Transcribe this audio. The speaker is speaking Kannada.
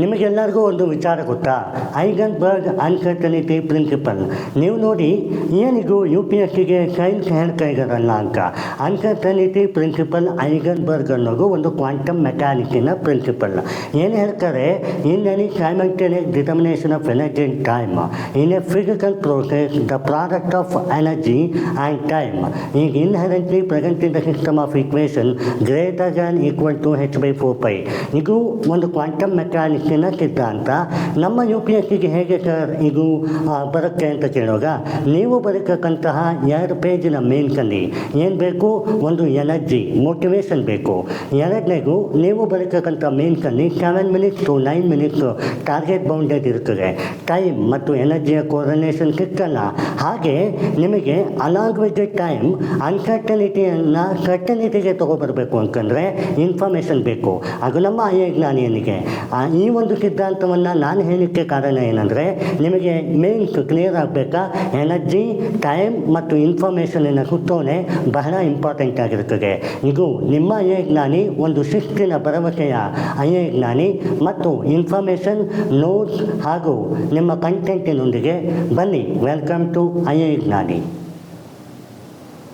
ನಿಮಗೆಲ್ಲರಿಗೂ ಒಂದು ವಿಚಾರ ಗೊತ್ತಾ? ಹೈಗನ್ಬರ್ಗ್ ಅನ್ಸರ್ಟನಿಟಿ ಪ್ರಿನ್ಸಿಪಲ್. ನೀವು ನೋಡಿ, ಏನಿಗೂ ಯು ಪಿ ಎಸ್ ಸಿಗೆ ಸೈನ್ಸ್ ಹೇಳ್ತಾ ಇದ್ದಾರಲ್ಲ ಅಂತ. ಅನ್ಸರ್ಟನಿಟಿ ಪ್ರಿನ್ಸಿಪಲ್ ಹೈಗನ್ಬರ್ಗ್ ಅನ್ನೋದು ಒಂದು ಕ್ವಾಂಟಮ್ ಮೆಕ್ಯಾನಿಕ್ಸಿನ ಪ್ರಿನ್ಸಿಪಲ್. ಏನು ಹೇಳ್ತಾರೆ? In any simultaneous determination of energy in time in a physical process the product of energy and time is inherently present in the system of equation greater than equal to h/4π. ಇದು ಒಂದು ಕ್ವಾಂಟಮ್ ಮೆಕ್ಯಾನಿಕ್ಸಿನ ಸಿದ್ಧಾಂತ. ನಮ್ಮ ಯು ಪಿ ಎಸ್ ಸಿಗೆ ಹೇಗೆ ಸರ್ ಇದು ಬರುತ್ತೆ ಅಂತ ಕೇಳುವಾಗ, ನೀವು ಬರೀತಕ್ಕಂತಹ 2 ಪೇಜಿನ ಮೇನ್ಸಲ್ಲಿ ಏನು ಬೇಕು? ಒಂದು ಎನರ್ಜಿ ಮೋಟಿವೇಶನ್ ಬೇಕು. ಎರಡನೇದು, ನೀವು ಬರೀತಕ್ಕಂಥ ಮೇನ್ಸಲ್ಲಿ 7 minutes to 9 minutes target bounded ಇರ್ತದೆ. ಟೈಮ್ ಮತ್ತು ಎನರ್ಜಿಯ ಕೋರಲೇಷನ್ ಸಿಕ್ಕಲ್ಲ. ಹಾಗೆ ನಿಮಗೆ ಅಲಾಂಗ್ ವಿತ್ ದ ಟೈಮ್ ಅನ್ಸರ್ಟನಿಟಿಯನ್ನು ಸರ್ಟನಿಟಿಗೆ ತೊಗೊಬರಬೇಕು ಅಂತಂದರೆ ಇನ್ಫಾರ್ಮೇಷನ್ ಬೇಕು. ಅದು ನಮ್ಮ ಜ್ಞಾನಿಯನಿಗೆ. ಈ ಒಂದು ಸಿದ್ಧಾಂತವನ್ನು ನಾನು ಹೇಳಲಿಕ್ಕೆ ಕಾರಣ ಏನಂದರೆ, ನಿಮಗೆ ಮೇನ್ಸ್ ಕ್ಲಿಯರ್ ಆಗಬೇಕಾ? ಎನರ್ಜಿ, ಟೈಮ್ ಮತ್ತು ಇನ್ಫಾರ್ಮೇಷನಿನ ಸುತ್ತೋಲೆ ಬಹಳ ಇಂಪಾರ್ಟೆಂಟ್ ಆಗಿರ್ತದೆ. ಇದು ನಿಮ್ಮ ಜ್ಞಾನಿ ಒಂದು ಶಿಸ್ತಿನ ಭರವಸೆಯ ಜ್ಞಾನಿ ಮತ್ತು ಇನ್ಫಾರ್ಮೇಷನ್, ನೋಟ್ಸ್ ಹಾಗೂ ನಿಮ್ಮ ಕಂಟೆಂಟಿನೊಂದಿಗೆ ಬನ್ನಿ. ವೆಲ್ಕಮ್ ಟು ಜ್ಞಾನಿ.